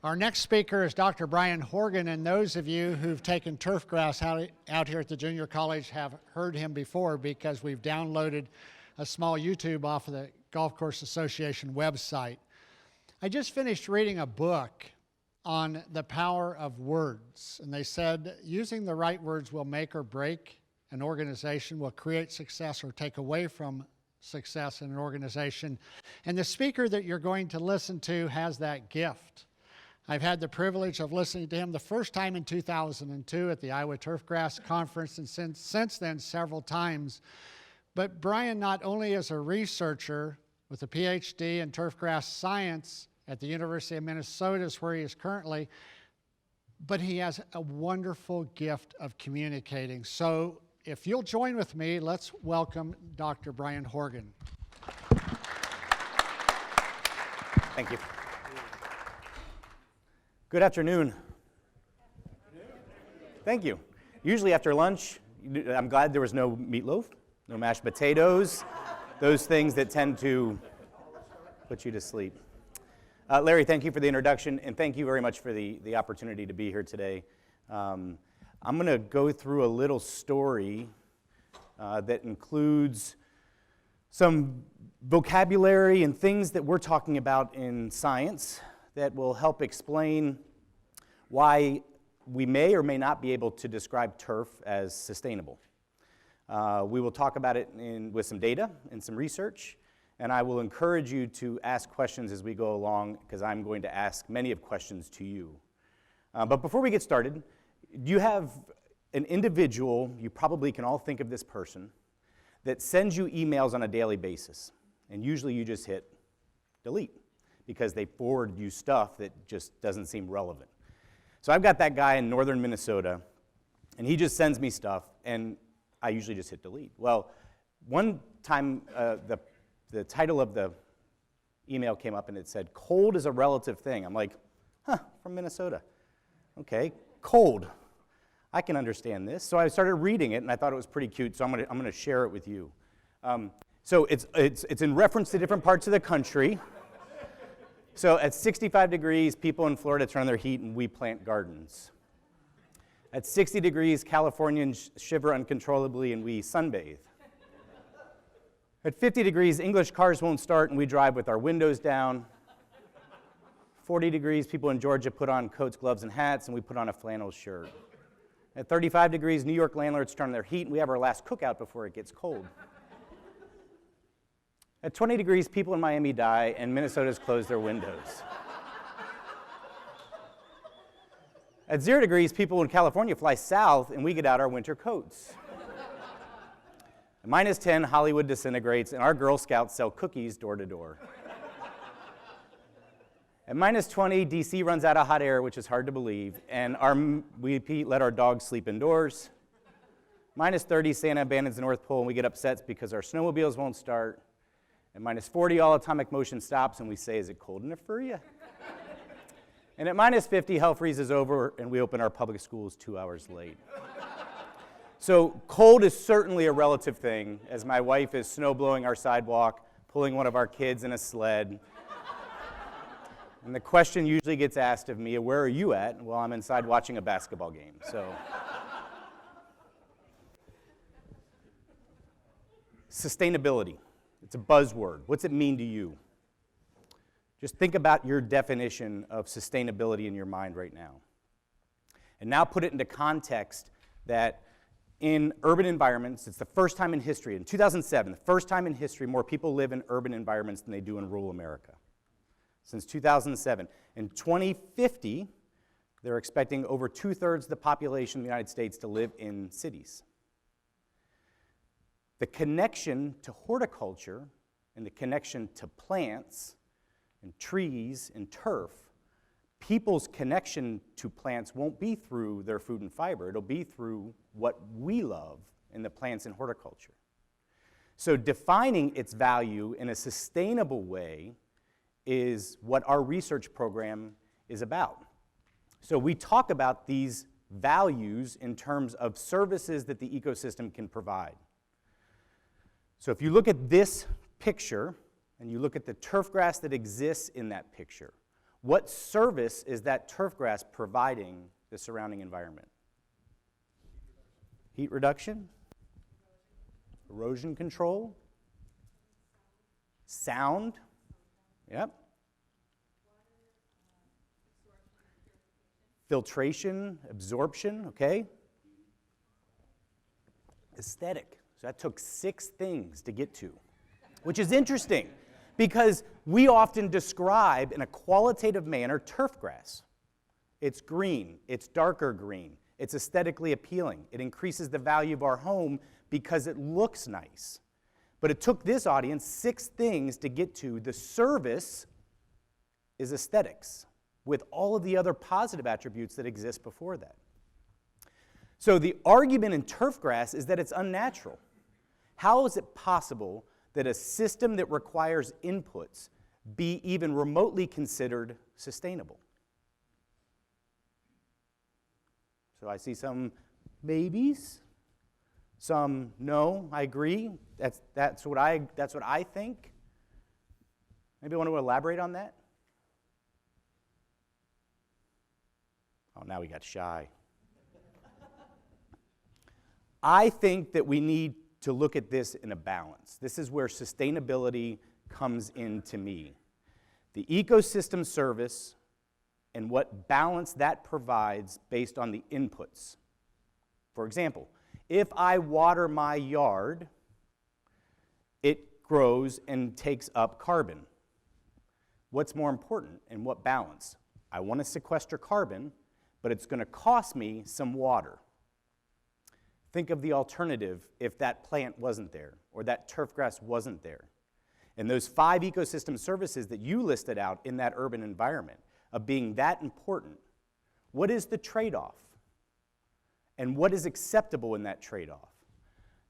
Our next speaker is Dr. Brian Horgan, and those of you who've taken Turfgrass out here at the junior college have heard him before because we've downloaded a small YouTube off of the Golf Course Association website. I just finished reading a book on the power of words, and they said using the right words will make or break an organization, will create success or take away from success in an organization. And the speaker that you're going to listen to has that gift. I've had the privilege of listening to him the first time in 2002 at the Iowa Turfgrass Conference, and since then several times. But Brian not only is a researcher with a PhD in turfgrass science at the University of Minnesota, where he is currently, but he has a wonderful gift of communicating. So if you'll join with me, let's welcome Dr. Brian Horgan. Thank you. Good afternoon. Thank you. Usually after lunch, I'm glad there was no meatloaf, no mashed potatoes, those things that tend to put you to sleep. Larry, thank you for the introduction, and thank you very much for the opportunity to be here today. I'm going to go through a little story that includes some vocabulary and things that we're talking about in science that will help explain why we may or may not be able to describe turf as sustainable. We will talk about it with some data and some research, and I will encourage you to ask questions as we go along, because I'm going to ask many of questions to you. But before we get started, you have an individual, you probably can all think of this person, that sends you emails on a daily basis, and usually you just hit delete, because they forward you stuff that just doesn't seem relevant. So I've got that guy in northern Minnesota, and he just sends me stuff, and I usually just hit delete. Well, one time the title of the email came up and it said, cold is a relative thing. I'm like, from Minnesota. Okay, cold. I can understand this. So I started reading it, and I thought it was pretty cute, so I'm gonna share it with you. So it's in reference to different parts of the country. So at 65 degrees, people in Florida turn on their heat and we plant gardens. At 60 degrees, Californians shiver uncontrollably and we sunbathe. At 50 degrees, English cars won't start and we drive with our windows down. 40 degrees, people in Georgia put on coats, gloves, and hats, and we put on a flannel shirt. At 35 degrees, New York landlords turn on their heat and we have our last cookout before it gets cold. At 20 degrees, people in Miami die, and Minnesota's closed their windows. At 0 degrees, people in California fly south, and we get out our winter coats. At minus 10, Hollywood disintegrates, and our Girl Scouts sell cookies door to door. At minus 20, DC runs out of hot air, which is hard to believe, and we let our dogs sleep indoors. Minus 30, Santa abandons the North Pole, and we get upset because our snowmobiles won't start. At minus 40, all atomic motion stops, and we say, is it cold enough for you? And at minus 50, hell freezes over, and we open our public schools 2 hours late. So cold is certainly a relative thing, as my wife is snow blowing our sidewalk, pulling one of our kids in a sled. And the question usually gets asked of me, where are you at? Well, I'm inside watching a basketball game, so. Sustainability. It's a buzzword. What's it mean to you? Just think about your definition of sustainability in your mind right now. And now put it into context that in urban environments, it's the first time in history, in 2007, the first time in history more people live in urban environments than they do in rural America. Since 2007. In 2050, they're expecting over 2/3 of the population of the United States to live in cities. The connection to horticulture and the connection to plants and trees and turf, people's connection to plants won't be through their food and fiber. It'll be through what we love in the plants and horticulture. So defining its value in a sustainable way is what our research program is about. So we talk about these values in terms of services that the ecosystem can provide. So if you look at this picture, and you look at the turf grass that exists in that picture, What service is that turf grass providing the surrounding environment? Heat reduction? Erosion control? Sound? Yep. Filtration, absorption, okay? Aesthetic. So that took 6 things to get to, which is interesting because we often describe in a qualitative manner turf grass. It's green, it's darker green, it's aesthetically appealing, it increases the value of our home because it looks nice. But it took this audience 6 things to get to the service is aesthetics, with all of the other positive attributes that exist before that. So the argument in turfgrass is that it's unnatural. How is it possible that a system that requires inputs be even remotely considered sustainable? So I see some maybes, some no, I agree. That's what I think. Maybe you want to elaborate on that? Oh, now we got shy. I think that we need to look at this in a balance. This is where sustainability comes into me. The ecosystem service and what balance that provides based on the inputs. For example, if I water my yard, it grows and takes up carbon. What's more important and what balance? I want to sequester carbon, but it's going to cost me some water. Think of the alternative if that plant wasn't there or that turf grass wasn't there. And those 5 ecosystem services that you listed out in that urban environment of being that important, what is the trade-off? And what is acceptable in that trade-off?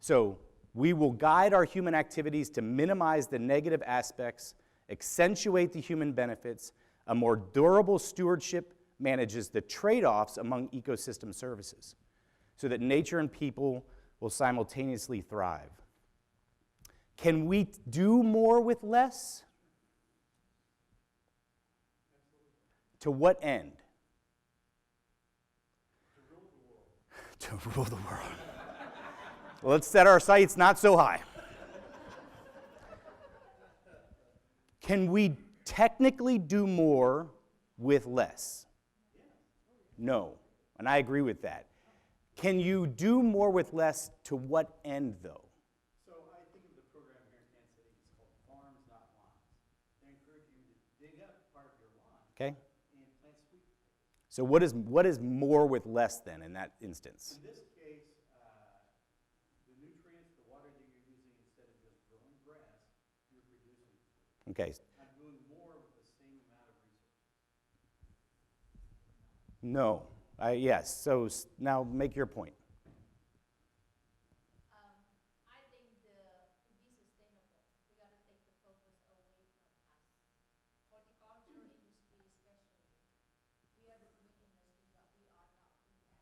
So we will guide our human activities to minimize the negative aspects, accentuate the human benefits. A more durable stewardship manages the trade-offs among ecosystem services so that nature and people will simultaneously thrive. Can we do more with less? To what end? To rule the world. Well, let's set our sights not so high. Can we technically do more with less? No, and I agree with that. Can you do more with less to what end, though? So I think of the program here in Kansas City. It's called Farms, Not Lawns. They encourage you to dig up part of your lawn Okay. and plant sweet potatoes. So what is more with less then in that instance? In this case, the nutrients, the water that you're using, instead of just growing grass, you're producing. Okay. I'm doing more with the same amount of resources. No. Yes. So now make your point. I think to be sustainable, we got to take the focus away from us. Horticulture industry especially, we are the green industry, but we are not green at all.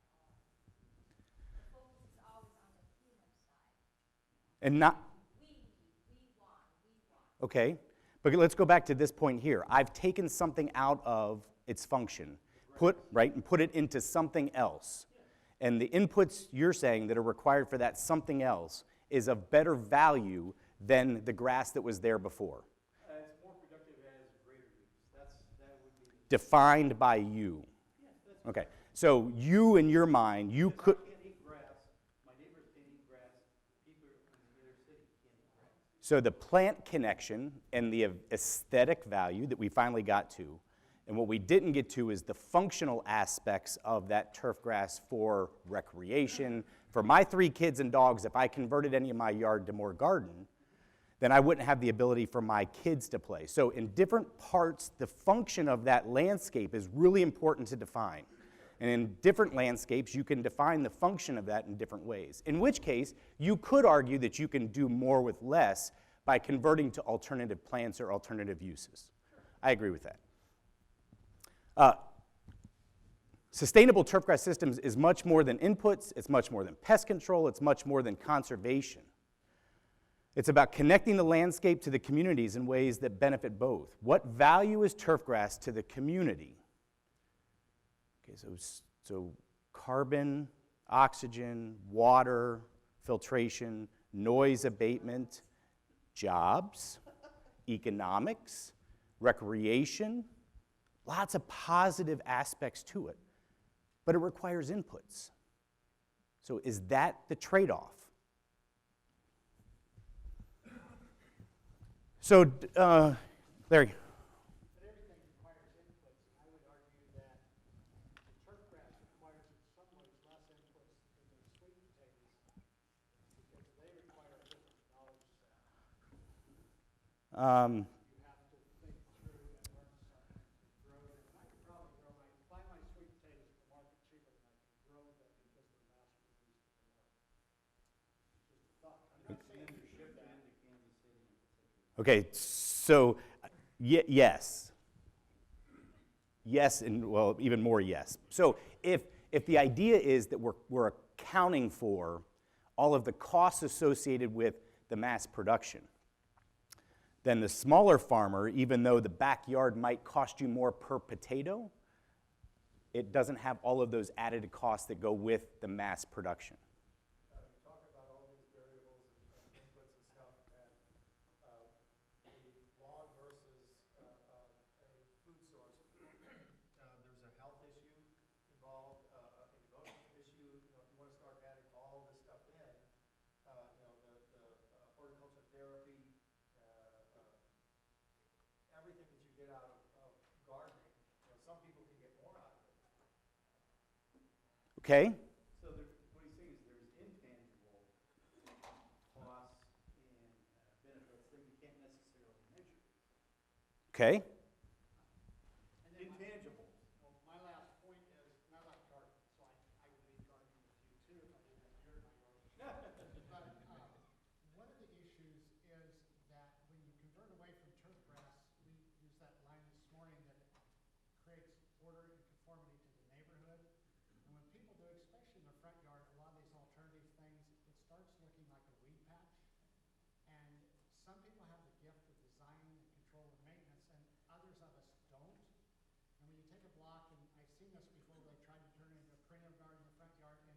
The focus is always on the human side. And not. We want. Okay. But let's go back to this point here. I've taken something out of its function. And put it into something else. And the inputs you're saying that are required for that something else is of better value than the grass that was there before. It's more productive as greater use. That would be Defined by you. Okay. So you in your mind, you could. I can't eat grass. My neighbors can't eat grass. People in the inner city can't eat grass. So the plant connection and the aesthetic value that we finally got to, and what we didn't get to is the functional aspects of that turf grass for recreation. For my 3 kids and dogs, if I converted any of my yard to more garden, then I wouldn't have the ability for my kids to play. So in different parts, the function of that landscape is really important to define. And in different landscapes, you can define the function of that in different ways. In which case, you could argue that you can do more with less by converting to alternative plants or alternative uses. I agree with that. Sustainable turfgrass systems is much more than inputs, it's much more than pest control, it's much more than conservation. It's about connecting the landscape to the communities in ways that benefit both. What value is turfgrass to the community? Okay, so carbon, oxygen, water, filtration, noise abatement, jobs, economics, recreation, lots of positive aspects to it. But it requires inputs. So is that the trade-off? So, Larry. But everything requires inputs. I would argue that the turfgrass requires in some ways less inputs than the sweet potatoes because they require a different knowledge set. You have to think through and learn something and grow them. And I could probably buy my sweet potatoes at the market cheaper than I can grow them because they're mass produced at the market. Just a thought. I'm not saying you should that. Okay, so yes. Yes, and well, even more yes. So if the idea is that we're accounting for all of the costs associated with the mass production, then the smaller farmer, even though the backyard might cost you more per potato, it doesn't have all of those added costs that go with the mass production. You talk about all these variables and inputs and stuff, and the log versus a food source. There's a health issue involved, an emotional issue. You know, if you want to start adding all this stuff in, the horticulture therapy, everything that you get out of gardening. You know, some people can get more out of it. Okay? So what he's saying is there's intangible costs and benefits that you can't necessarily measure. Okay? Intangible. Well, my last point is, and I like gardening, so I would leave gardening with you too if I didn't have dirt in my yard. But one of the issues is that when you convert away from turfgrass, we used that line this morning that it creates order and conformity to the neighborhood. And when people do, especially in the front yard, a lot of these alternative things, it starts looking like a weed patch. And some people have the gift of design and control and maintenance, and others of us don't. And when you take a block, and I've seen this before, they tried to turn it into a perennial garden in the front yard, and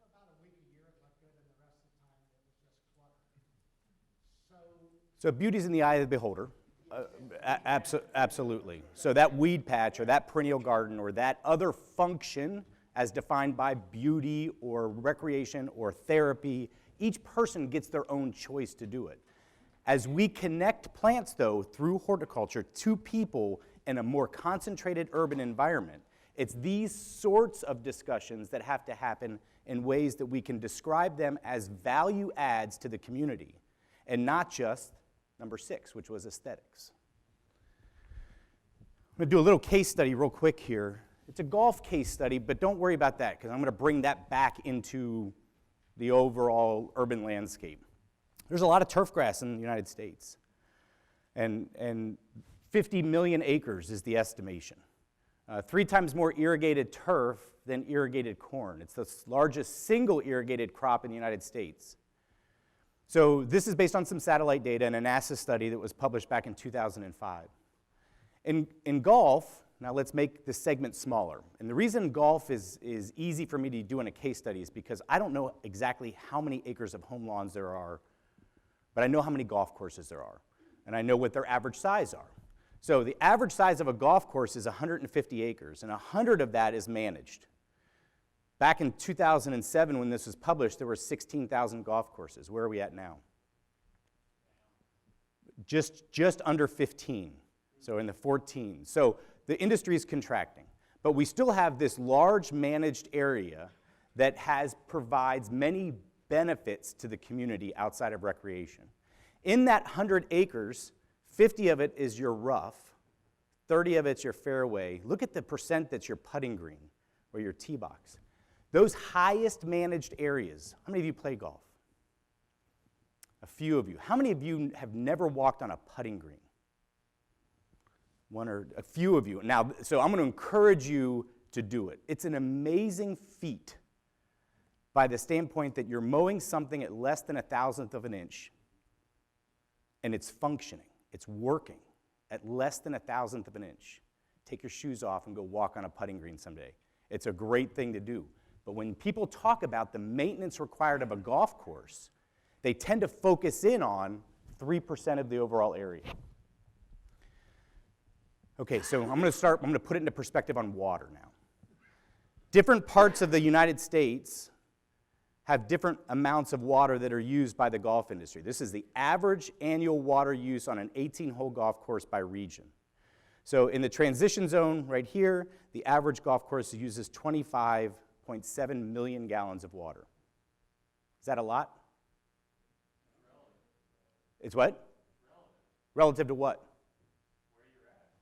for about a week, a year, it looked good, and the rest of the time, it was just clutter. So beauty's in the eye of the beholder. Absolutely. So that weed patch or that perennial garden or that other function as defined by beauty or recreation or therapy, each person gets their own choice to do it. As we connect plants, though, through horticulture to people in a more concentrated urban environment, it's these sorts of discussions that have to happen in ways that we can describe them as value adds to the community and not just number 6, which was aesthetics. I'm going to do a little case study real quick here. It's a golf case study, but don't worry about that because I'm going to bring that back into the overall urban landscape. There's a lot of turfgrass in the United States, and 50 million acres is the estimation. 3 times more irrigated turf than irrigated corn. It's the largest single irrigated crop in the United States. So this is based on some satellite data and a NASA study that was published back in 2005. In golf, now let's make this segment smaller. And the reason golf is easy for me to do in a case study is because I don't know exactly how many acres of home lawns there are, but I know how many golf courses there are, and I know what their average size are. So the average size of a golf course is 150 acres, and 100 of that is managed. Back in 2007, when this was published, there were 16,000 golf courses. Where are we at now? Just under 15, so in the 14. So the industry is contracting, but we still have this large managed area that provides many benefits to the community outside of recreation. In that 100 acres, 50 of it is your rough, 30 of it's your fairway. Look at the percent that's your putting green or your tee box. Those highest managed areas, how many of you play golf? A few of you. How many of you have never walked on a putting green? One or a few of you. Now, so I'm going to encourage you to do it. It's an amazing feat by the standpoint that you're mowing something at less than 1,000th of an inch and it's functioning, it's working at less than 1,000th of an inch, take your shoes off and go walk on a putting green someday. It's a great thing to do. But when people talk about the maintenance required of a golf course, they tend to focus in on 3% of the overall area. Okay, so I'm going to put it into perspective on water now. Different parts of the United States have different amounts of water that are used by the golf industry. This is the average annual water use on an 18-hole golf course by region. So in the transition zone right here, the average golf course uses 25.7 million gallons of water. Is that a lot? It's what? Relative to what?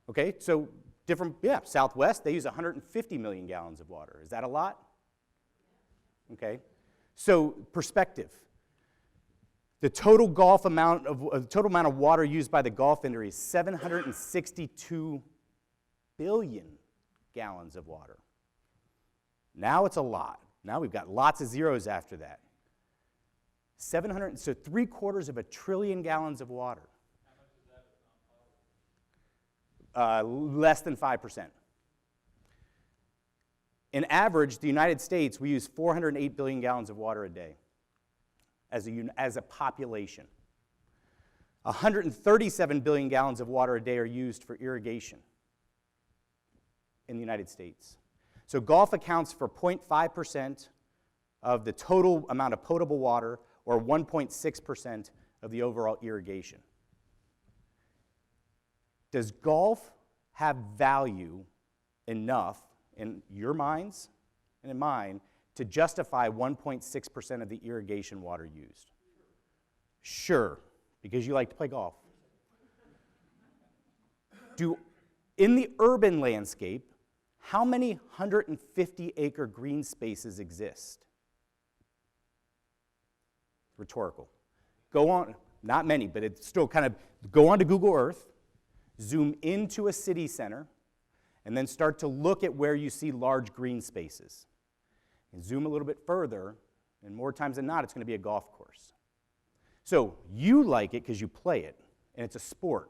Okay, so different, yeah, Southwest, they use 150 million gallons of water. Is that a lot? Okay, so perspective. The total amount of water used by the golf industry is 762 billion gallons of water. Now it's a lot. Now we've got lots of zeros after that. So 3/4 of a trillion gallons of water. How much is that of non-potable? Less than 5%. In average, the United States, we use 408 billion gallons of water a day as a population. 137 billion gallons of water a day are used for irrigation in the United States. So golf accounts for 0.5% of the total amount of potable water, or 1.6% of the overall irrigation. Does golf have value enough in your minds and in mine to justify 1.6% of the irrigation water used? Sure, because you like to play golf. In the urban landscape, how many 150-acre green spaces exist? Rhetorical. Go on, not many, but it's still kind of, go onto Google Earth, zoom into a city center, and then start to look at where you see large green spaces. And zoom a little bit further, and more times than not, it's going to be a golf course. So you like it because you play it, and it's a sport.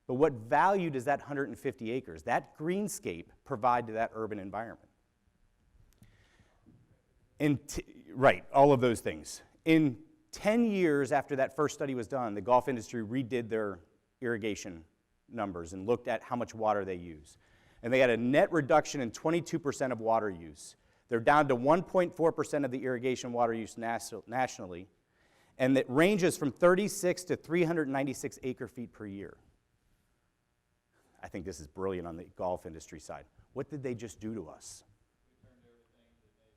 But what value does that 150 acres, that greenscape, provide to that urban environment? Right, all of those things. In 10 years after that first study was done, the golf industry redid their irrigation numbers and looked at how much water they use. And they had a net reduction in 22% of water use. They're down to 1.4% of the irrigation water use nationally, and it ranges from 36 to 396 acre-feet per year. I think this is brilliant on the golf industry side. What did they just do to us? We turned everything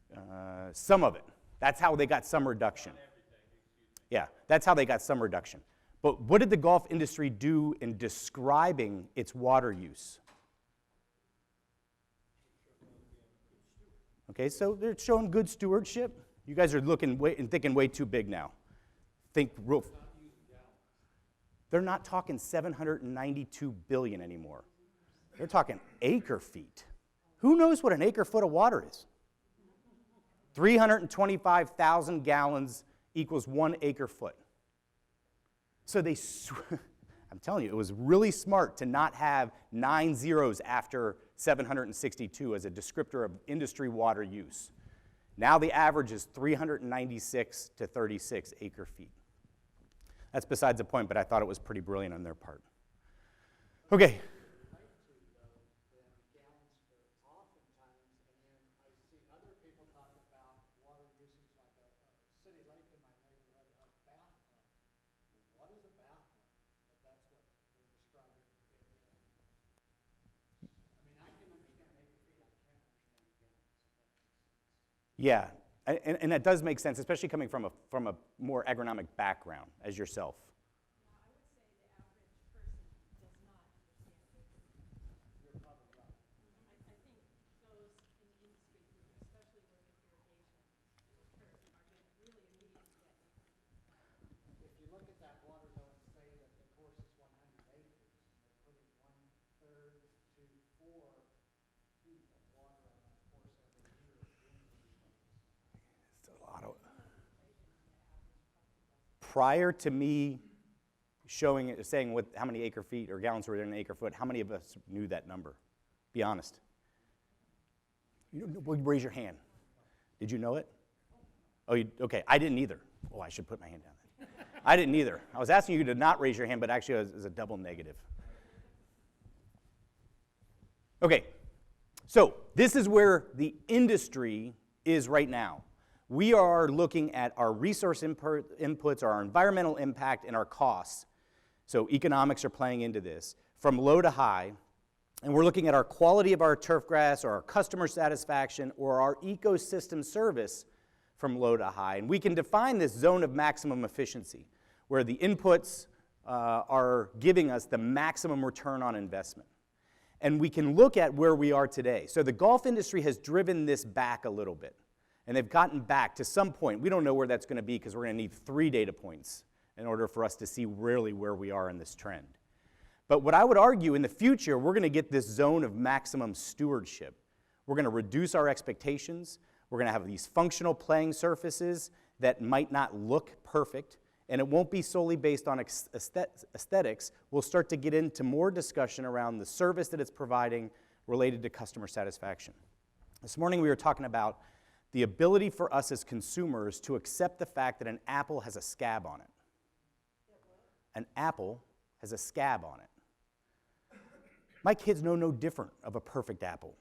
to non-mowing. Some of it. That's how they got some reduction. Not everything, excuse me. Yeah, that's how they got some reduction. But what did the golf industry do in describing its water use? Okay, so they're showing good stewardship. You guys are looking and thinking way too big now. Think real. They're not talking 792 billion anymore. They're talking acre feet. Who knows what an acre foot of water is? 325,000 gallons equals 1 acre foot. So I'm telling you, it was really smart to not have 9 zeros after 762 as a descriptor of industry water use. Now the average is 396 to 36 acre feet. That's besides the point, but I thought it was pretty brilliant on their part. Okay. Yeah, and that does make sense, especially coming from a more agronomic background as yourself. I would say the average person does not understand acre. You're probably right. I think those in the industry, especially working with irrigation, are going to really immediately get acre. If you look at that water though and say that the course is 100 acres, they're putting 1/3 to 4 feet of water on that course every year. It's a lot of. prior to me saying how many acre feet or gallons were in an acre foot, how many of us knew that number? Be honest. Raise your hand. Did you know it? Oh, okay, I didn't either. Oh, I should put my hand down then. I didn't either. I was asking you to not raise your hand, but actually it was a double negative. Okay, so this is where the industry is right now. We are looking at our resource inputs, our environmental impact, and our costs. So economics are playing into this from low to high. And we're looking at our quality of our turf grass or our customer satisfaction or our ecosystem service from low to high. And we can define this zone of maximum efficiency where the inputs are giving us the maximum return on investment. And we can look at where we are today. So the golf industry has driven this back a little bit. And they've gotten back to some point. We don't know where that's going to be because we're going to need 3 data points in order for us to see really where we are in this trend. But what I would argue in the future, we're going to get this zone of maximum stewardship. We're going to reduce our expectations. We're going to have these functional playing surfaces that might not look perfect. And it won't be solely based on aesthetics. We'll start to get into more discussion around the service that it's providing related to customer satisfaction. This morning we were talking about the ability for us as consumers to accept the fact that an apple has a scab on it. An apple has a scab on it. My kids know no different of a perfect apple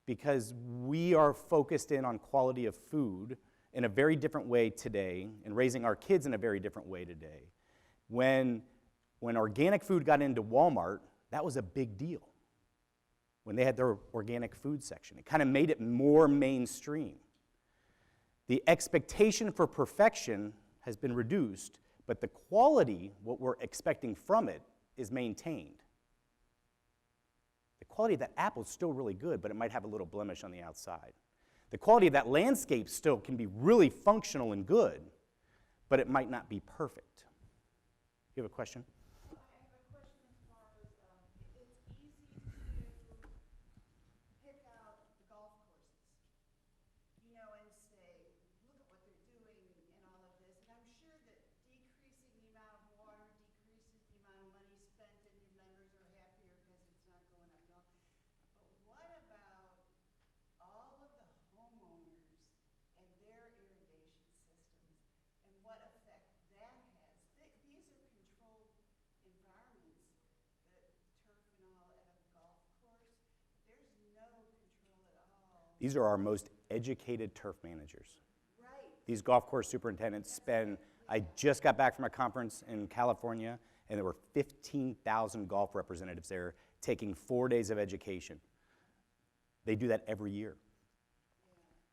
because we are focused in on quality of food in a very different way today and raising our kids in a very different way today. When organic food got into Walmart, that was a big deal. When they had their organic food section, it kind of made it more mainstream. The expectation for perfection has been reduced, but the quality, what we're expecting from it, is maintained. The quality of that apple is still really good, but it might have a little blemish on the outside. The quality of that landscape still can be really functional and good, but it might not be perfect. You have a question? I have a question as far as, it's easy to pick out the golf courses, you know, and say, look at what they're doing and all of this. And I'm sure that decreasing the amount of water decreases the amount of money spent and your members are happier because it's not going up and all. But what about all of the homeowners and their irrigation systems and what effect that has? These are controlled environments, the turf and all at a golf course. There's no control at all. These are our most educated turf managers. Right. These golf course superintendents spend, I just got back from a conference in California, and there were 15,000 golf representatives there taking 4 days of education. They do that every year.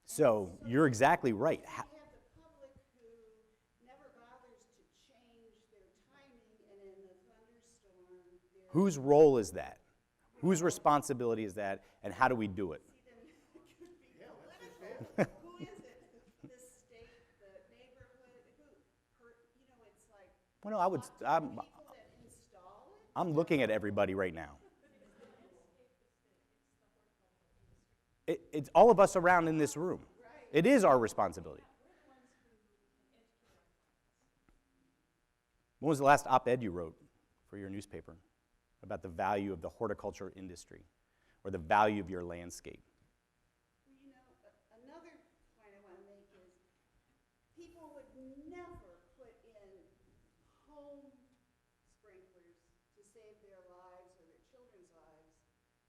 So you're exactly right. You have the public who never bothers to change their timing, and in the thunderstorm, they're Whose role is that? Whose responsibility is that, and how do we do it? Who is it? The state, the neighborhood, you know, it's like Well, no, I'm people that install it. I'm looking at everybody right now. It's all of us around in this room. It is our responsibility. When was the last op-ed you wrote for your newspaper about the value of the horticulture industry or the value of your landscape? Well, you know, another point I want to make is people would never put in home sprinklers to save their lives or their children's lives,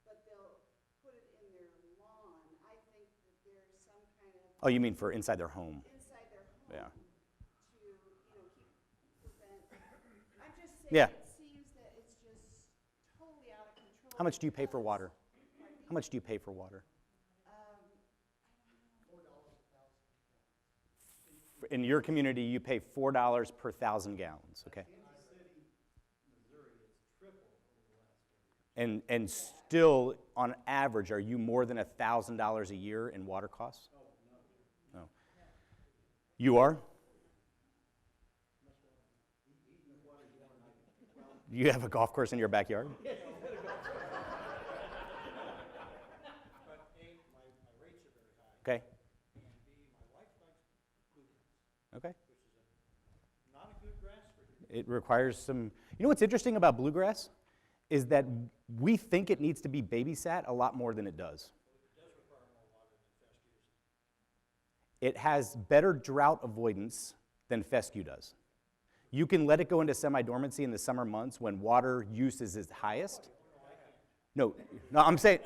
but they'll put it in their lawn. I think that there's some kind of Oh, you mean for inside their home? inside their home Yeah. to, you know, prevent. I'm just saying Yeah. it seems that it's just totally out of control. How much do you pay for water? Pardon me? How much do you pay for water? In your community, you pay $4 per 1,000 gallons, okay? Kansas City, Missouri, it's tripled over the last 20 years. And still, on average, are you more than $1,000 a year in water costs? Oh, no. No. You are? You have a golf course in your backyard? But A, my rates are very high. Okay. And B, my wife likes bluegrass, Okay. which is not a good grass. It requires some, you know what's interesting about bluegrass? Is that we think it needs to be babysat a lot more than it does. It has better drought avoidance than fescue does. You can let it go into semi-dormancy in the summer months when water use is its highest. No, I'm saying,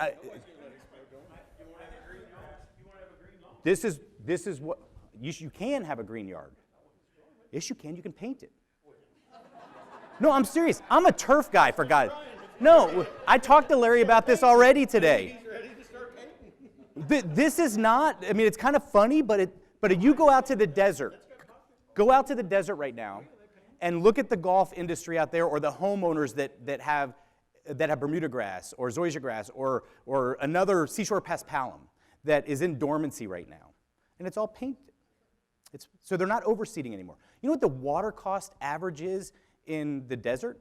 this is what, you can have a green yard. Yes, you can paint it. No, I'm serious. I'm a turf guy, for God. No, I talked to Larry about this already today. This is not, I mean, it's kind of funny, but you go out to the desert. Go out to the desert right now and look at the golf industry out there, or the homeowners that have Bermuda grass or zoysia grass or another seashore paspalum that is in dormancy right now. And it's all painted. So they're not overseeding anymore. You know what the water cost average is in the desert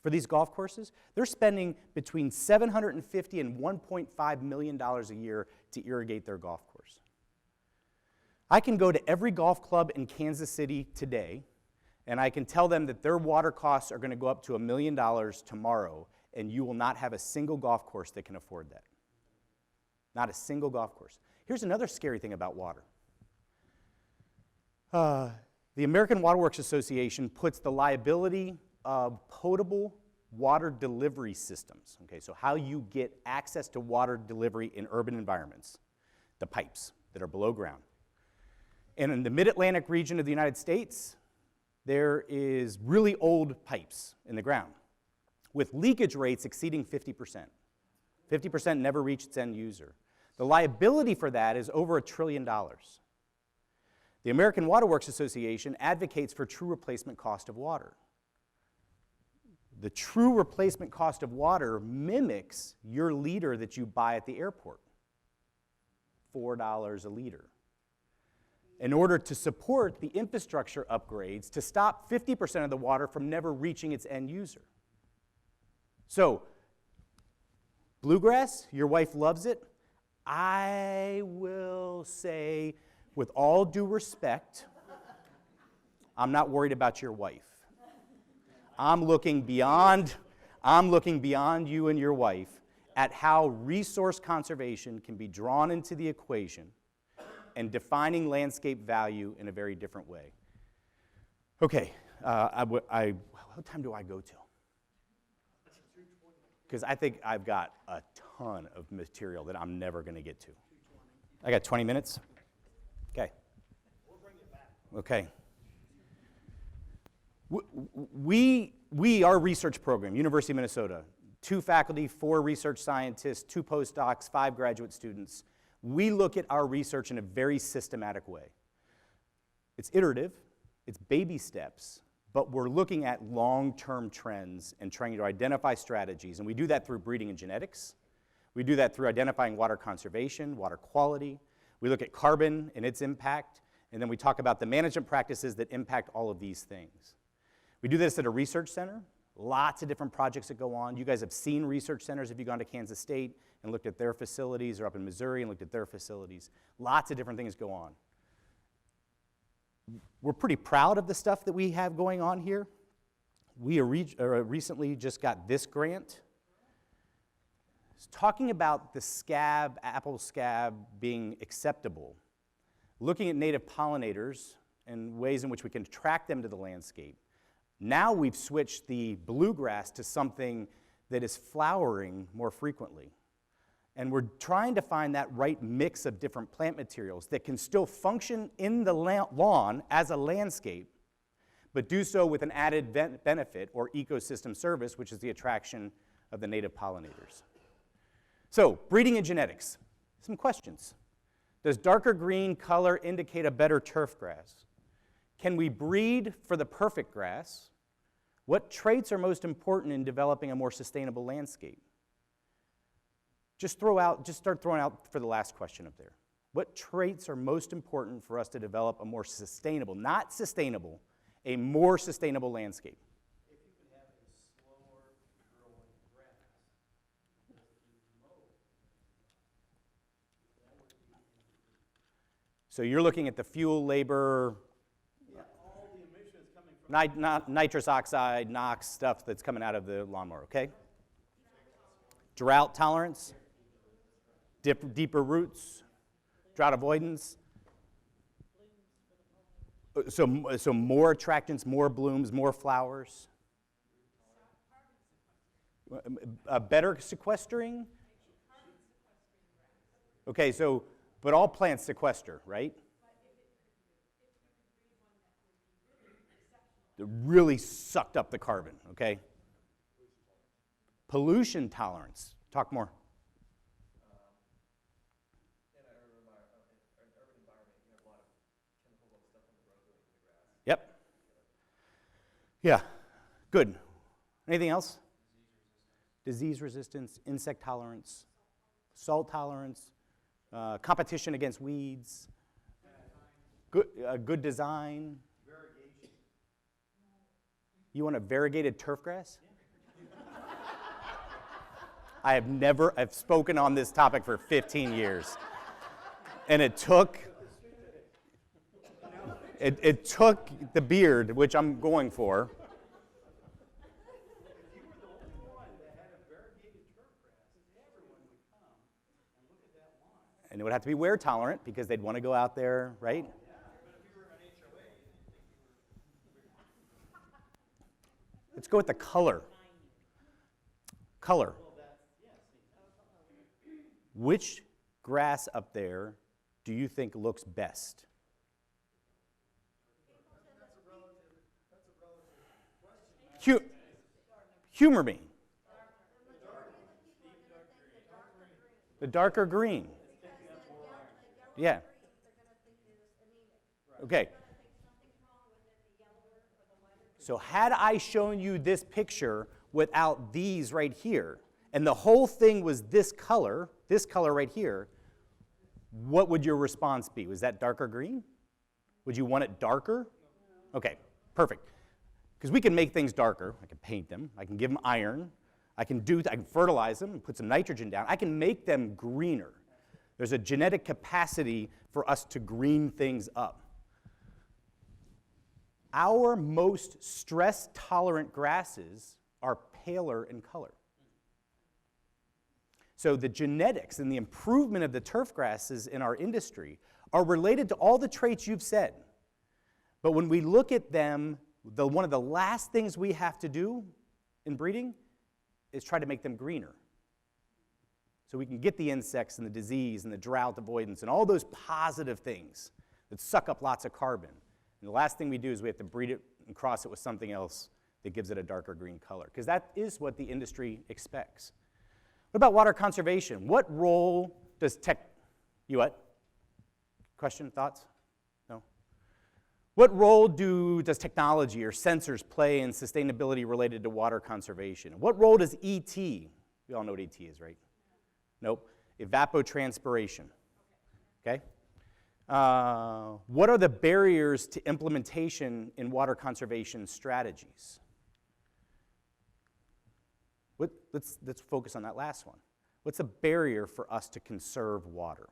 for these golf courses? They're spending between $750 and $1.5 million a year to irrigate their golf course. I can go to every golf club in Kansas City today, and I can tell them that their water costs are going to go up to $1 million tomorrow, and you will not have a single golf course that can afford that. Not a single golf course. Here's another scary thing about water. The American Water Works Association puts the liability of potable water delivery systems, okay, so how you get access to water delivery in urban environments, the pipes that are below ground. And in the mid-Atlantic region of the United States, there is really old pipes in the ground with leakage rates exceeding 50%. 50% never reach its end user. The liability for that is over $1 trillion. The American Water Works Association advocates for true replacement cost of water. The true replacement cost of water mimics your liter that you buy at the airport, $4 a liter. In order to support the infrastructure upgrades to stop 50% of the water from never reaching its end user. So, bluegrass, your wife loves it. I will say, with all due respect, I'm not worried about your wife. I'm looking beyond you and your wife at how resource conservation can be drawn into the equation and defining landscape value in a very different way. Okay, what time do I go till? Because I think I've got a ton of material that I'm never going to get to. I got 20 minutes? Okay. We'll bring it back. Okay. We our research program, University of Minnesota, 2 faculty, 4 research scientists, 2 postdocs, 5 graduate students. We look at our research in a very systematic way. It's iterative, it's baby steps, but we're looking at long-term trends and trying to identify strategies, and we do that through breeding and genetics. We do that through identifying water conservation, water quality. We look at carbon and its impact, and then we talk about the management practices that impact all of these things. We do this at a research center, lots of different projects that go on. You guys have seen research centers if you've gone to Kansas State and looked at their facilities, or up in Missouri and looked at their facilities. Lots of different things go on. We're pretty proud of the stuff that we have going on here. We recently just got this grant. It's talking about the scab, apple scab, being acceptable. Looking at native pollinators and ways in which we can attract them to the landscape. Now we've switched the bluegrass to something that is flowering more frequently. And we're trying to find that right mix of different plant materials that can still function in the lawn as a landscape, but do so with an added benefit or ecosystem service, which is the attraction of the native pollinators. So, breeding and genetics. Some questions. Does darker green color indicate a better turf grass? Can we breed for the perfect grass? What traits are most important in developing a more sustainable landscape? Just start throwing out for the last question up there. What traits are most important for us to develop a more sustainable, not sustainable, a more sustainable landscape? If you could have a slower growing grass, if you mow, that would be. So you're looking at the fuel, labor. Yeah, all the emissions coming Nitrous oxide, NOx, stuff that's coming out of the lawnmower, okay? Drought tolerance, deeper roots, drought avoidance. So more attractants, more blooms, more flowers. Better sequestering? Okay, so, but all plants sequester, right? That really sucked up the carbon, okay? Pollution tolerance. Talk more. Yep. Yeah, good. Anything else? Disease resistance, insect tolerance, salt tolerance, competition against weeds, good design. You want a variegated turfgrass? I've spoken on this topic for 15 years. And it took the beard, which I'm going for. And it would have to be wear tolerant because they'd want to go out there, right? Let's go with the color. Color. Which grass up there do you think looks best? Humor me. The darker green. Yeah. Okay. So had I shown you this picture without these right here, and the whole thing was this color right here, what would your response be? Was that darker green? Would you want it darker? Okay, perfect. Because we can make things darker. I can paint them. I can give them iron. I can fertilize them and put some nitrogen down. I can make them greener. There's a genetic capacity for us to green things up. Our most stress-tolerant grasses are paler in color. So the genetics and the improvement of the turf grasses in our industry are related to all the traits you've said. But when we look at them, one of the last things we have to do in breeding is try to make them greener. So we can get the insects and the disease and the drought avoidance and all those positive things that suck up lots of carbon. And the last thing we do is we have to breed it and cross it with something else that gives it a darker green color, because that is what the industry expects. What about water conservation? What role does you what? Question, thoughts? No? What role does technology or sensors play in sustainability related to water conservation? What role does ET, we all know what ET is, right? Nope. Evapotranspiration. Okay? What are the barriers to implementation in water conservation strategies? Let's focus on that last one. What's a barrier for us to conserve water?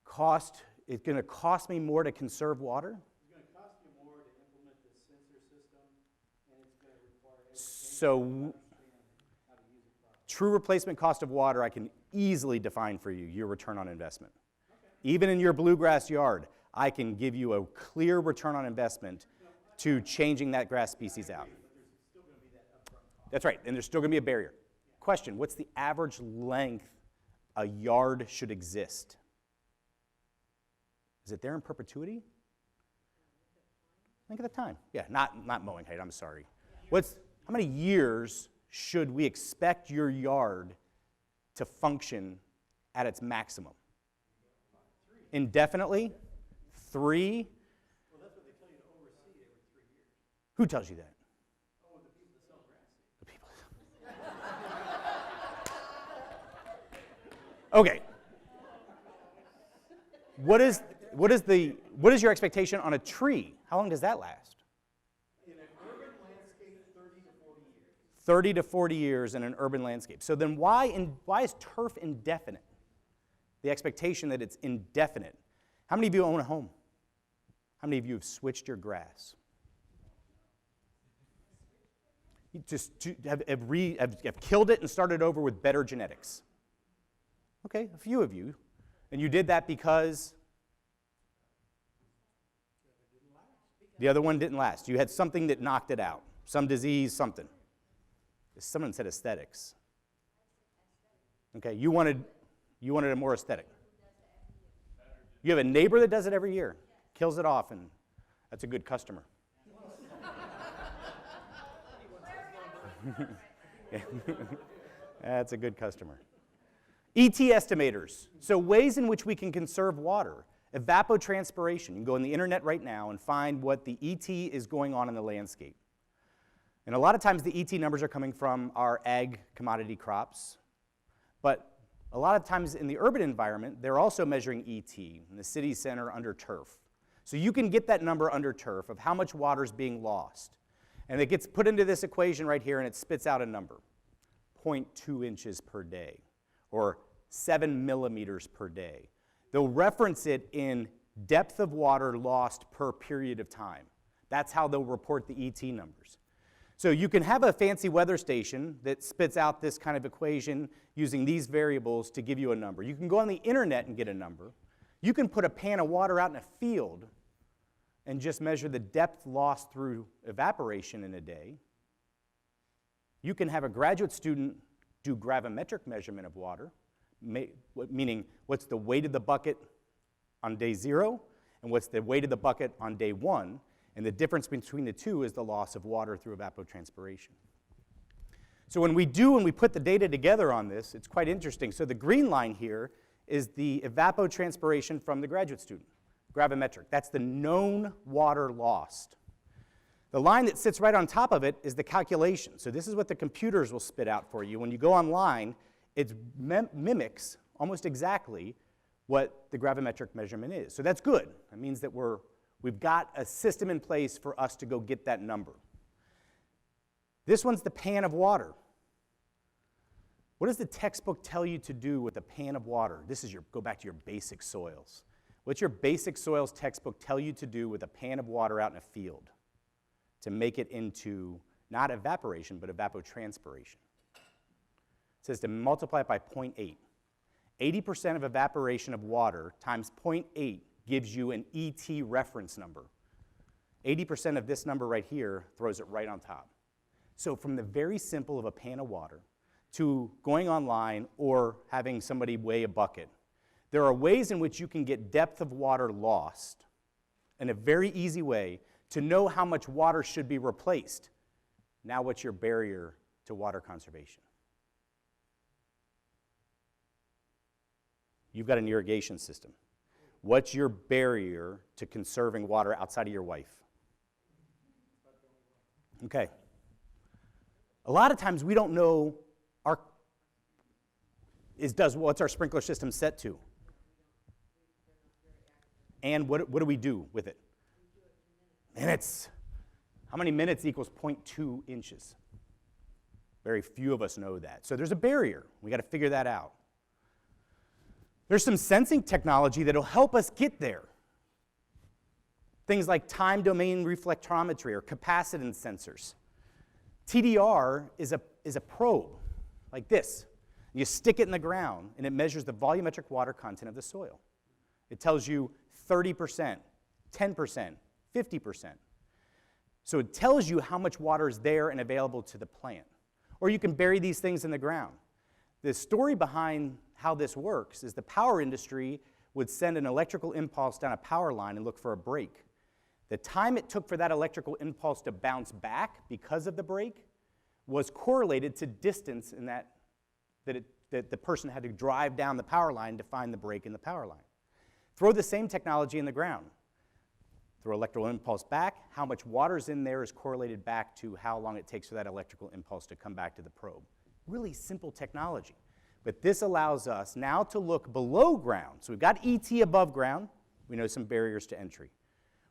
Cost. It's going to cost me more to conserve water? It's going to cost you more to implement this sensor system, and it's going to require education to understand how to use it properly. True replacement cost of water, I can easily define for you your return on investment. Okay. Even in your bluegrass yard, I can give you a clear return on investment to changing that grass species out. That's right, and there's still going to be a barrier. Question, what's the average length a yard should exist? Is it there in perpetuity? Think of the time. Yeah, not mowing height, I'm sorry. How many years should we expect your yard to function at its maximum? Indefinitely? 3? Well, that's what they tell you to oversee every 3 years. Who tells you that? Oh, the people that sell grass seed. The people. Okay. What is your expectation on a tree? How long does that last? In an urban landscape, 30 to 40 years. 30 to 40 years in an urban landscape. So then why is turf indefinite? The expectation that it's indefinite. How many of you own a home? How many of you have switched your grass? You just have killed it and started over with better genetics. Okay, a few of you. And you did that because the other one didn't last. You had something that knocked it out. Some disease, something. Someone said aesthetics. Okay, you wanted it more aesthetic. You have a neighbor that does it every year, kills it off, and that's a good customer. Yeah. That's a good customer. ET estimators, so ways in which we can conserve water. Evapotranspiration, you can go on the internet right now and find what the ET is going on in the landscape. And a lot of times the ET numbers are coming from our ag commodity crops, but a lot of times in the urban environment, they're also measuring ET in the city center under turf. So you can get that number under turf of how much water is being lost. And it gets put into this equation right here and it spits out a number, 0.2 inches per day, or 7 millimeters per day. They'll reference it in depth of water lost per period of time. That's how they'll report the ET numbers. So you can have a fancy weather station that spits out this kind of equation using these variables to give you a number. You can go on the internet and get a number. You can put a pan of water out in a field and just measure the depth lost through evaporation in a day. You can have a graduate student do gravimetric measurement of water, meaning what's the weight of the bucket on day 0 and what's the weight of the bucket on day 1, and the difference between the two is the loss of water through evapotranspiration. So when we put the data together on this, it's quite interesting. So the green line here is the evapotranspiration from the graduate student, gravimetric. That's the known water lost. The line that sits right on top of it is the calculation. So this is what the computers will spit out for you. When you go online, it mimics almost exactly what the gravimetric measurement is. So that's good. That means that we've got a system in place for us to go get that number. This one's the pan of water. What does the textbook tell you to do with a pan of water? Go back to your basic soils. What's your basic soils textbook tell you to do with a pan of water out in a field to make it into not evaporation, but evapotranspiration? It says to multiply it by 0.8. 80% of evaporation of water times 0.8 gives you an ET reference number. 80% of this number right here throws it right on top. So from the very simple of a pan of water to going online or having somebody weigh a bucket, there are ways in which you can get depth of water lost in a very easy way to know how much water should be replaced. Now what's your barrier to water conservation? You've got an irrigation system. What's your barrier to conserving water outside of your wife? Okay. A lot of times we don't know what's our sprinkler system set to? And what do we do with it? Minutes. How many minutes equals 0.2 inches? Very few of us know that. So there's a barrier. We got to figure that out. There's some sensing technology that'll help us get there. Things like time domain reflectometry or capacitance sensors. TDR is a probe like this. You stick it in the ground and it measures the volumetric water content of the soil. It tells you 30%, 10%, 50%. So it tells you how much water is there and available to the plant. Or you can bury these things in the ground. The story behind how this works is the power industry would send an electrical impulse down a power line and look for a break. The time it took for that electrical impulse to bounce back because of the break was correlated to distance in that the person had to drive down the power line to find the break in the power line. Throw the same technology in the ground. Throw electrical impulse back. How much water's in there is correlated back to how long it takes for that electrical impulse to come back to the probe. Really simple technology. But this allows us now to look below ground. So we've got ET above ground. We know some barriers to entry.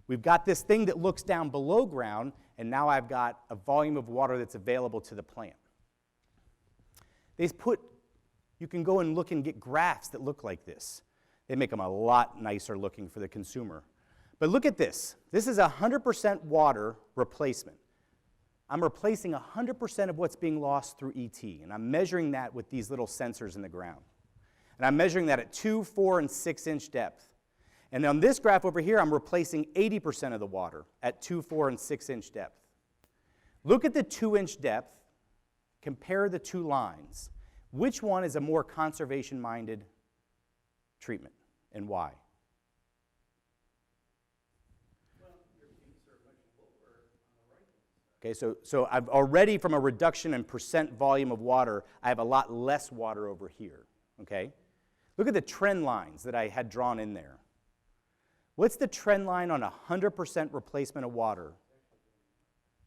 We've got this thing that looks down below ground, and now I've got a volume of water that's available to the plant. You can go and look and get graphs that look like this. They make them a lot nicer looking for the consumer. But look at this. This is 100% water replacement. I'm replacing 100% of what's being lost through ET, and I'm measuring that with these little sensors in the ground. And I'm measuring that at 2, 4, and 6-inch depth. And on this graph over here, I'm replacing 80% of the water at 2, 4, and 6-inch depth. Look at the 2-inch depth, compare the two lines. Which one is a more conservation-minded treatment, and why? Okay, so I've already, from a reduction in percent volume of water, I have a lot less water over here, okay? Look at the trend lines that I had drawn in there. What's the trend line on 100% replacement of water?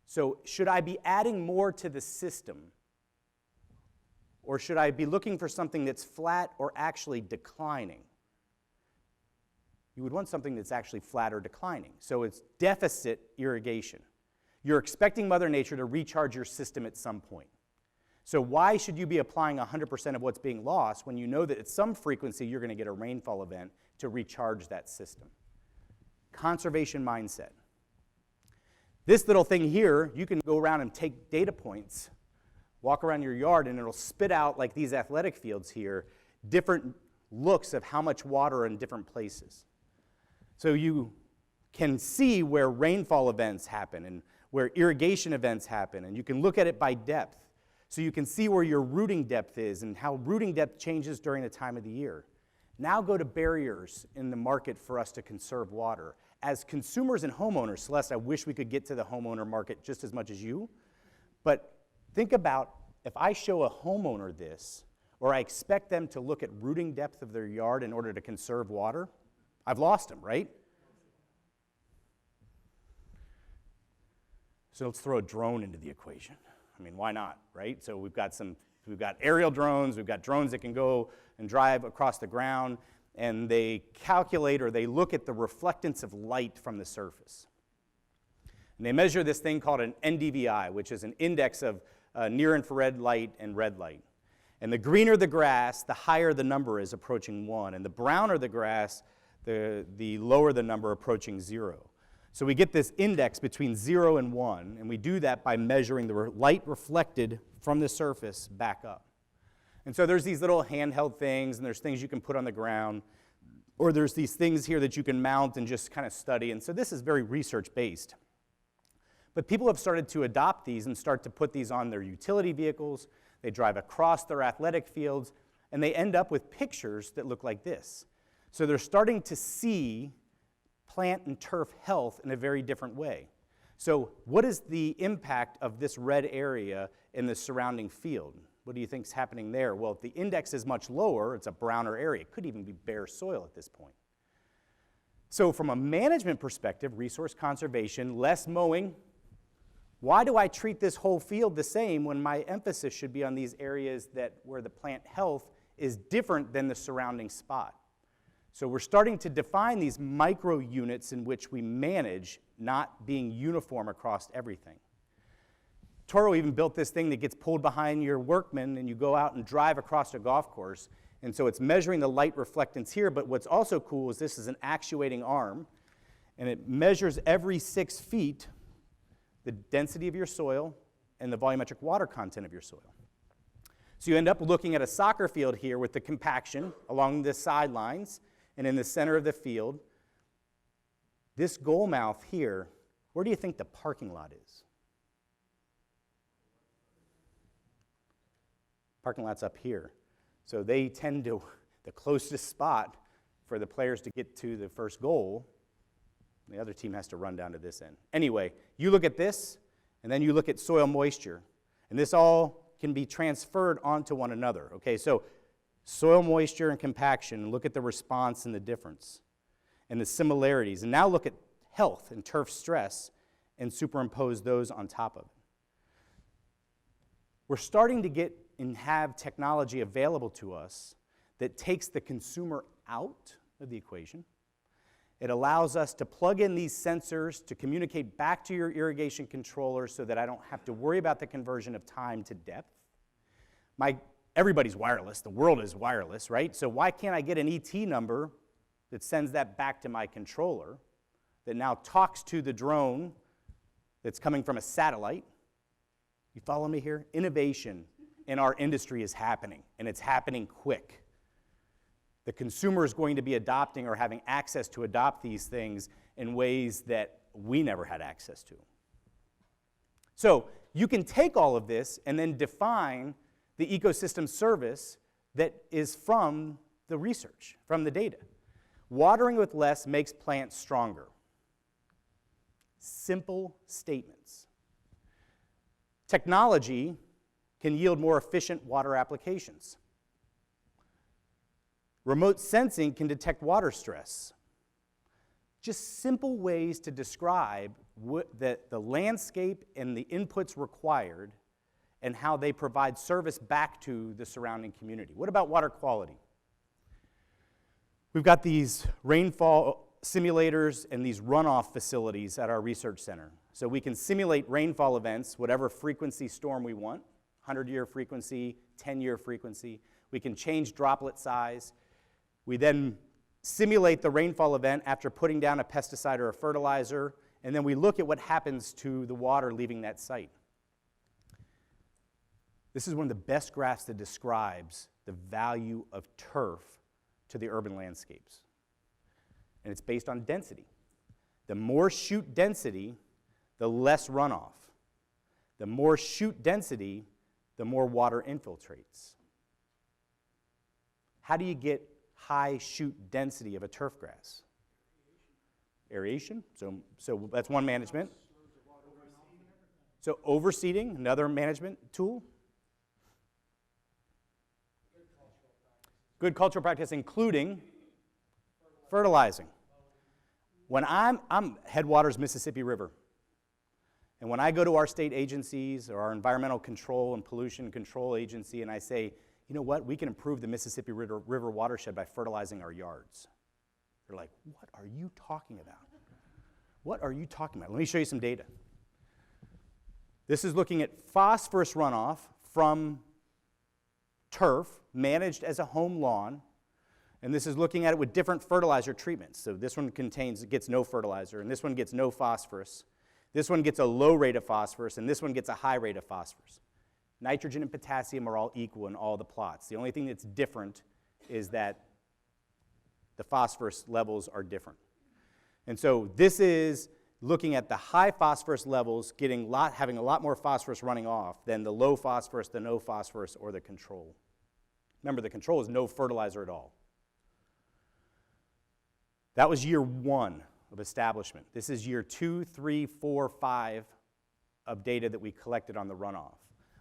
So should I be adding more to the system? Or should I be looking for something that's flat or actually declining? You would want something that's actually flat or declining. So it's deficit irrigation. You're expecting Mother Nature to recharge your system at some point. So why should you be applying 100% of what's being lost when you know that at some frequency you're going to get a rainfall event to recharge that system? Conservation mindset. This little thing here, you can go around and take data points, walk around your yard, and it'll spit out, like these athletic fields here, different looks of how much water are in different places. So you can see where rainfall events happen and where irrigation events happen, and you can look at it by depth. So you can see where your rooting depth is and how rooting depth changes during the time of the year. Now go to barriers in the market for us to conserve water. As consumers and homeowners, Celeste, I wish we could get to the homeowner market just as much as you, but think about if I show a homeowner this, or I expect them to look at rooting depth of their yard in order to conserve water, I've lost them, right? So let's throw a drone into the equation. I mean, why not, right? So we've got aerial drones, we've got drones that can go and drive across the ground, and they calculate or they look at the reflectance of light from the surface. And they measure this thing called an NDVI, which is an index of near-infrared light and red light. And the greener the grass, the higher the number is, approaching 1. And the browner the grass, the lower the number, approaching 0. So we get this index between 0 and 1, and we do that by measuring the light reflected from the surface back up. And so there's these little handheld things, and there's things you can put on the ground, or there's these things here that you can mount and just kind of study. And so this is very research-based. But people have started to adopt these and start to put these on their utility vehicles. They drive across their athletic fields, and they end up with pictures that look like this. So they're starting to see plant and turf health in a very different way. So what is the impact of this red area in the surrounding field? What do you think is happening there? Well, if the index is much lower, it's a browner area. It could even be bare soil at this point. So from a management perspective, resource conservation, less mowing, why do I treat this whole field the same when my emphasis should be on these areas where the plant health is different than the surrounding spot? So we're starting to define these micro units in which we manage, not being uniform across everything. Toro even built this thing that gets pulled behind your Workman, and you go out and drive across a golf course. And so it's measuring the light reflectance here, but what's also cool is this is an actuating arm, and it measures every 6 feet the density of your soil and the volumetric water content of your soil. So you end up looking at a soccer field here with the compaction along the sidelines, and in the center of the field, this goal mouth here, where do you think the parking lot is? Parking lot's up here. So they tend to, the closest spot for the players to get to the first goal, the other team has to run down to this end. Anyway, you look at this, and then you look at soil moisture, and this all can be transferred onto one another. Okay, so soil moisture and compaction, look at the response and the difference and the similarities. And now look at health and turf stress and superimpose those on top of it. We're starting to get and have technology available to us that takes the consumer out of the equation. It allows us to plug in these sensors to communicate back to your irrigation controller so that I don't have to worry about the conversion of time to depth. Everybody's wireless. The world is wireless, right? So why can't I get an ET number that sends that back to my controller that now talks to the drone that's coming from a satellite. You follow me here? Innovation in our industry is happening, and it's happening quick. The consumer is going to be adopting or having access to adopt these things in ways that we never had access to. So you can take all of this and then define the ecosystem service that is from the research, from the data. Watering with less makes plants stronger. Simple statements. Technology can yield more efficient water applications. Remote sensing can detect water stress. Just simple ways to describe the landscape and the inputs required and how they provide service back to the surrounding community. What about water quality? We've got these rainfall simulators and these runoff facilities at our research center. So we can simulate rainfall events, whatever frequency storm we want, 100-year frequency, 10-year frequency. We can change droplet size. We then simulate the rainfall event after putting down a pesticide or a fertilizer, and then we look at what happens to the water leaving that site. This is one of the best graphs that describes the value of turf to the urban landscapes. And it's based on density. The more shoot density, the less runoff. The more shoot density, the more water infiltrates. How do you get high shoot density of a turf grass? Aeration. So that's one management. So overseeding, another management tool. Good cultural practice, including fertilizing. When I'm Headwaters Mississippi River, and when I go to our state agencies or our environmental control and pollution control agency and I say, you know what, we can improve the Mississippi River watershed by fertilizing our yards. They're like, what are you talking about? What are you talking about? Let me show you some data. This is looking at phosphorus runoff from turf managed as a home lawn, and this is looking at it with different fertilizer treatments. So this one gets no fertilizer, and this one gets no phosphorus. This one gets a low rate of phosphorus, and this one gets a high rate of phosphorus. Nitrogen and potassium are all equal in all the plots. The only thing that's different is that the phosphorus levels are different. And so this is looking at the high phosphorus levels having a lot more phosphorus running off than the low phosphorus, the no phosphorus, or the control. Remember, the control is no fertilizer at all. That was year 1 of establishment. This is year 2, 3, 4, 5 of data that we collected on the runoff.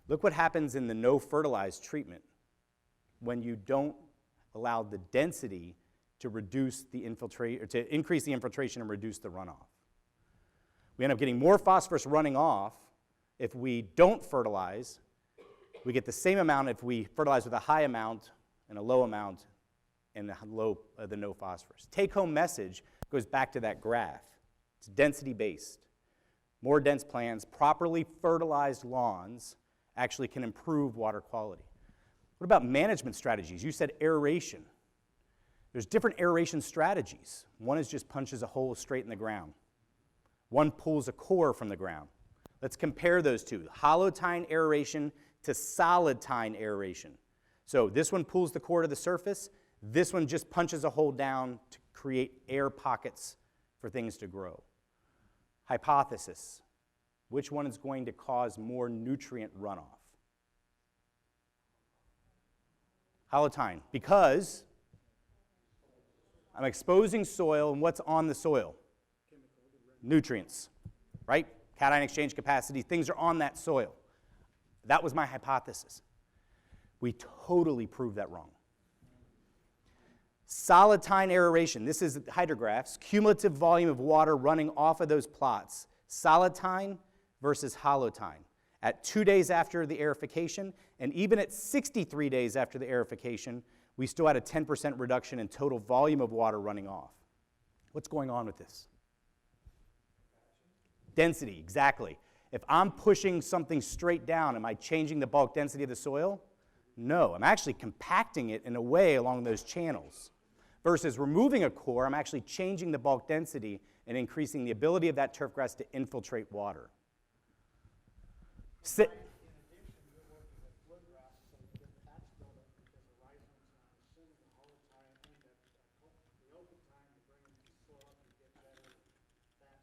Look what happens in the no fertilized treatment when you don't allow the density to reduce the to increase the infiltration and reduce the runoff. We end up getting more phosphorus running off if we don't fertilize. We get the same amount if we fertilize with a high amount and a low amount and the no phosphorus. Take-home message goes back to that graph. It's density-based. More dense plants, properly fertilized lawns actually can improve water quality. What about management strategies? You said aeration. There's different aeration strategies. One is just punches a hole straight in the ground. One pulls a core from the ground. Let's compare those two. Hollow tine aeration to solid tine aeration. So this one pulls the core to the surface. This one just punches a hole down to create air pockets for things to grow. Hypothesis. Which one is going to cause more nutrient runoff? Hollow tine, because I'm exposing soil, and what's on the soil? Nutrients, right? Cation exchange capacity, things are on that soil. That was my hypothesis. We totally proved that wrong. Solid tine aeration, this is hydrographs, cumulative volume of water running off of those plots. Solid tine versus hollow tine. At 2 days after the aerification, and even at 63 days after the aerification, we still had a 10% reduction in total volume of water running off. What's going on with this? Density, exactly. If I'm pushing something straight down, am I changing the bulk density of the soil? No, I'm actually compacting it in a way along those channels. Versus removing a core, I'm actually changing the bulk density and increasing the ability of that turf grass to infiltrate water. Si- In addition, you're working with woodgrass, so you get patch buildup because the rhizomes are not sitting all the time, and that the open time you bring them to soil up, you get better thatch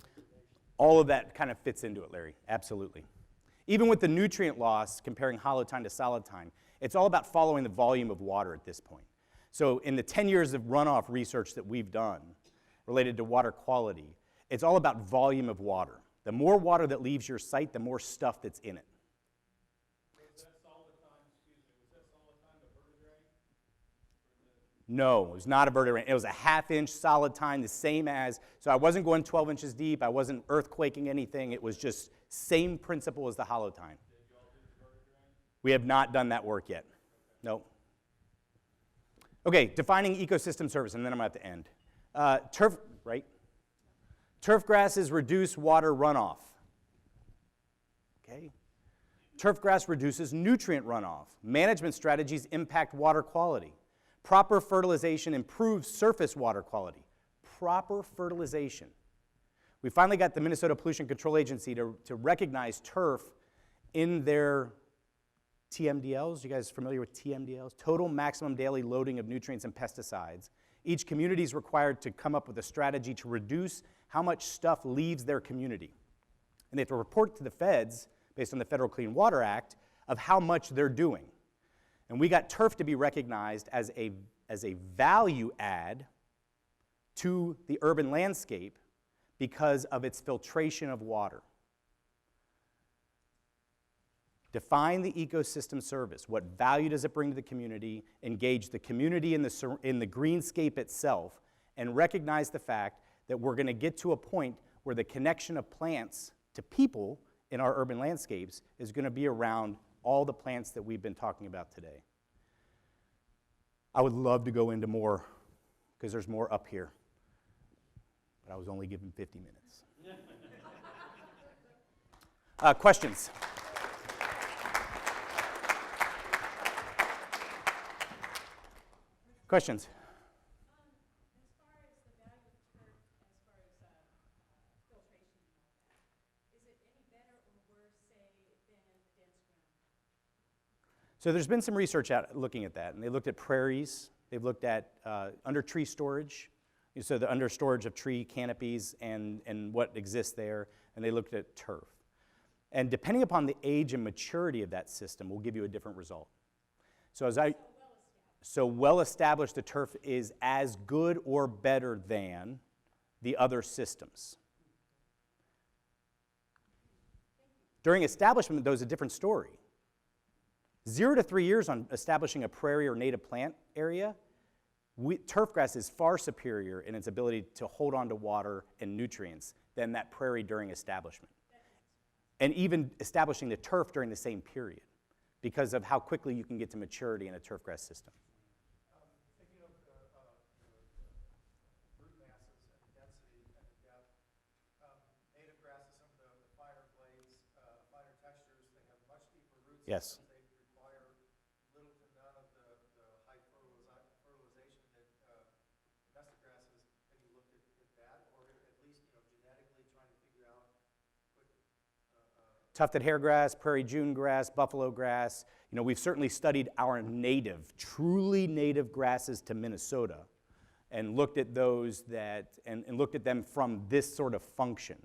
degradation. All of that kind of fits into it, Larry, absolutely. Even with the nutrient loss, comparing hollow tine to solid tine, it's all about following the volume of water at this point. So in the 10 years of runoff research that we've done related to water quality, it's all about volume of water. The more water that leaves your site, the more stuff that's in it. Was that solid time, excuse me, was that solid time the vertebrae? No, it was not a vertebrae. It was a half-inch solid tine, the same as, so I wasn't going 12 inches deep, I wasn't earthquaking anything, it was just same principle as the hollow tine. Did you all do the vertebrae? We have not done that work yet. No. Okay, defining ecosystem service, and then I'm at the end. Right? Turf grasses reduce water runoff. Okay? Turf grass reduces nutrient runoff. Management strategies impact water quality. Proper fertilization improves surface water quality. Proper fertilization. We finally got the Minnesota Pollution Control Agency to recognize turf in their TMDLs. You guys familiar with TMDLs? Total maximum daily loading of nutrients and pesticides. Each community is required to come up with a strategy to reduce how much stuff leaves their community. And they have to report to the feds, based on the Federal Clean Water Act, of how much they're doing. And we got turf to be recognized as a value add to the urban landscape because of its filtration of water. Define the ecosystem service. What value does it bring to the community? Engage the community in the greenscape itself, and recognize the fact that we're going to get to a point where the connection of plants to people in our urban landscapes is going to be around all the plants that we've been talking about today. I would love to go into more, because there's more up here, but I was only given 50 minutes. Questions? Questions? As far as the value of turf, as far as filtration and all that, is it any better or worse, say, than the dense ground? So there's been some research out looking at that, and they looked at prairies, they've looked at under tree storage, so the under storage of tree canopies and what exists there, and they looked at turf. And depending upon the age and maturity of that system will give you a different result. So well established, the turf is as good or better than the other systems. During establishment, though, is a different story. 0 to 3 years on establishing a prairie or native plant area, turfgrass is far superior in its ability to hold on to water and nutrients than that prairie during establishment. And even establishing the turf during the same period, because of how quickly you can get to maturity in a turfgrass system. Thinking of the root masses and the density and the depth, native grasses, some of the finer blades, finer textures, they have much deeper root Yes. systems. They require little to none of the high fertilization that domestic grasses. Have you looked at that, or at least genetically trying to figure out? Tufted hairgrass, prairie June grass, buffalo grass. We've certainly studied our native, truly native grasses to Minnesota and looked at those and looked at them from this sort of function.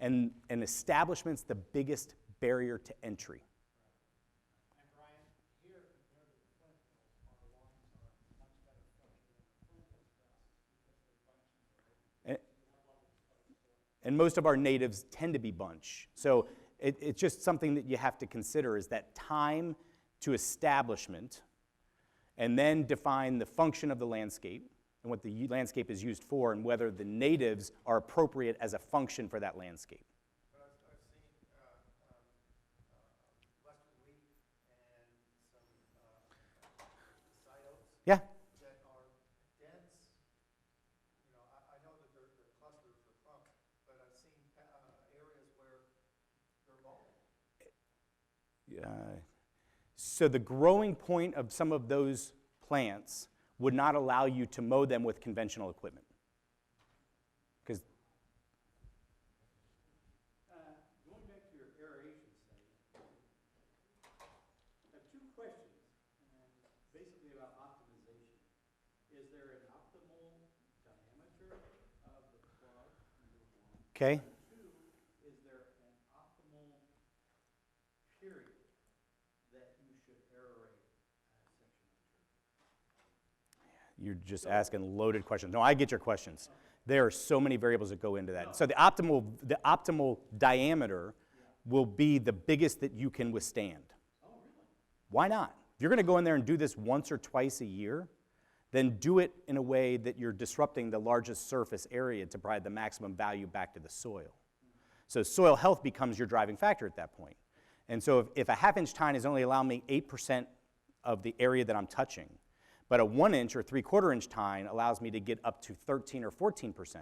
And establishment's the biggest barrier to entry. And Brian, here compared to the Flint hills, our lawns are much better structured than the Flint hills grasses because they're bunching, right? And most of our natives tend to be bunch. So it's just something that you have to consider, is that time to establishment, and then define the function of the landscape and what the landscape is used for, and whether the natives are appropriate as a function for that landscape. But I've seen western wheat and some side oaks Yeah. that are dense. I know that they're clusters or clumps, but I've seen areas where they're multiple. So the growing point of some of those plants would not allow you to mow them with conventional equipment, because Is there an optimal diameter of the plug, number one? Okay. Two, is there an optimal period that you should aerate a section of turf? You're just asking loaded questions. No, I get your questions. There are so many variables that go into that. So the optimal diameter will be the biggest that you can withstand. Oh, really? Why not? If you're going to go in there and do this once or twice a year, then do it in a way that you're disrupting the largest surface area to provide the maximum value back to the soil. So soil health becomes your driving factor at that point. And so if a half-inch tine is only allowing me 8% of the area that I'm touching, but a 1-inch or 3/4-inch tine allows me to get up to 13 or 14%,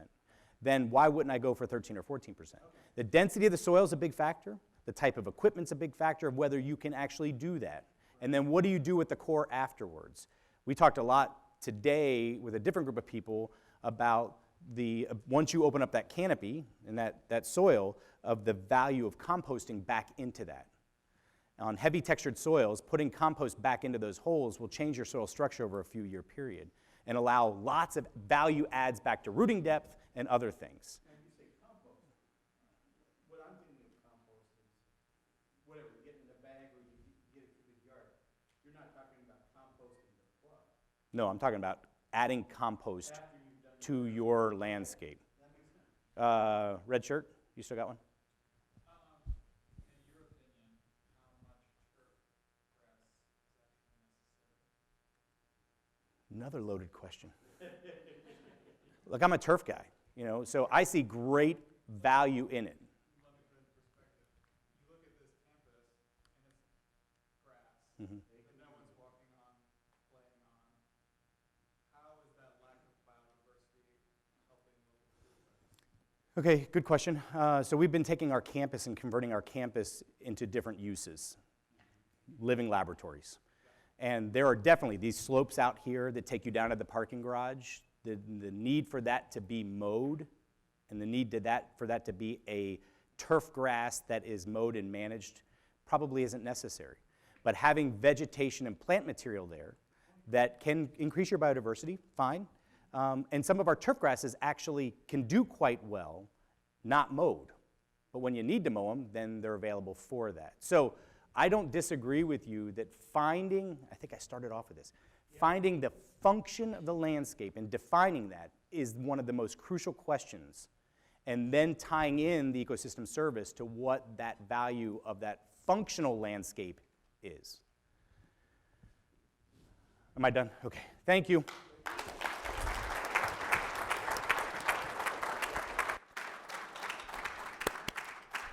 then why wouldn't I go for 13 or 14%? Okay. The density of the soil is a big factor. The type of equipment's a big factor of whether you can actually do that. And then what do you do with the core afterwards? We talked a lot today with a different group of people about once you open up that canopy and that soil, of the value of composting back into that. On heavy textured soils, putting compost back into those holes will change your soil structure over a few year period and allow lots of value adds back to rooting depth and other things. When you say compost, what I'm thinking of compost is whatever, you get in a bag or you get it to the yard. You're not talking about composting the plug. No, I'm talking about adding compost After you've done to your landscape. that makes sense. Red shirt, you still got one? In your opinion, how much turf grass is actually necessary? Another loaded question. Look, I'm a turf guy, so I see great value in it. Let me put it in perspective. You look at this campus, and it's grass that no one's walking on, playing on. How is that lack of biodiversity helping local food? Okay, good question. So we've been taking our campus and converting our campus into different uses, living laboratories. And there are definitely these slopes out here that take you down to the parking garage. The need for that to be mowed and the need for that to be a turf grass that is mowed and managed probably isn't necessary. But having vegetation and plant material there that can increase your biodiversity, fine. And some of our turf grasses actually can do quite well not mowed. But when you need to mow them, then they're available for that. So I don't disagree with you that finding, I think I started off with this, finding the function of the landscape and defining that is one of the most crucial questions. And then tying in the ecosystem service to what that value of that functional landscape is. Am I done? Okay, thank you.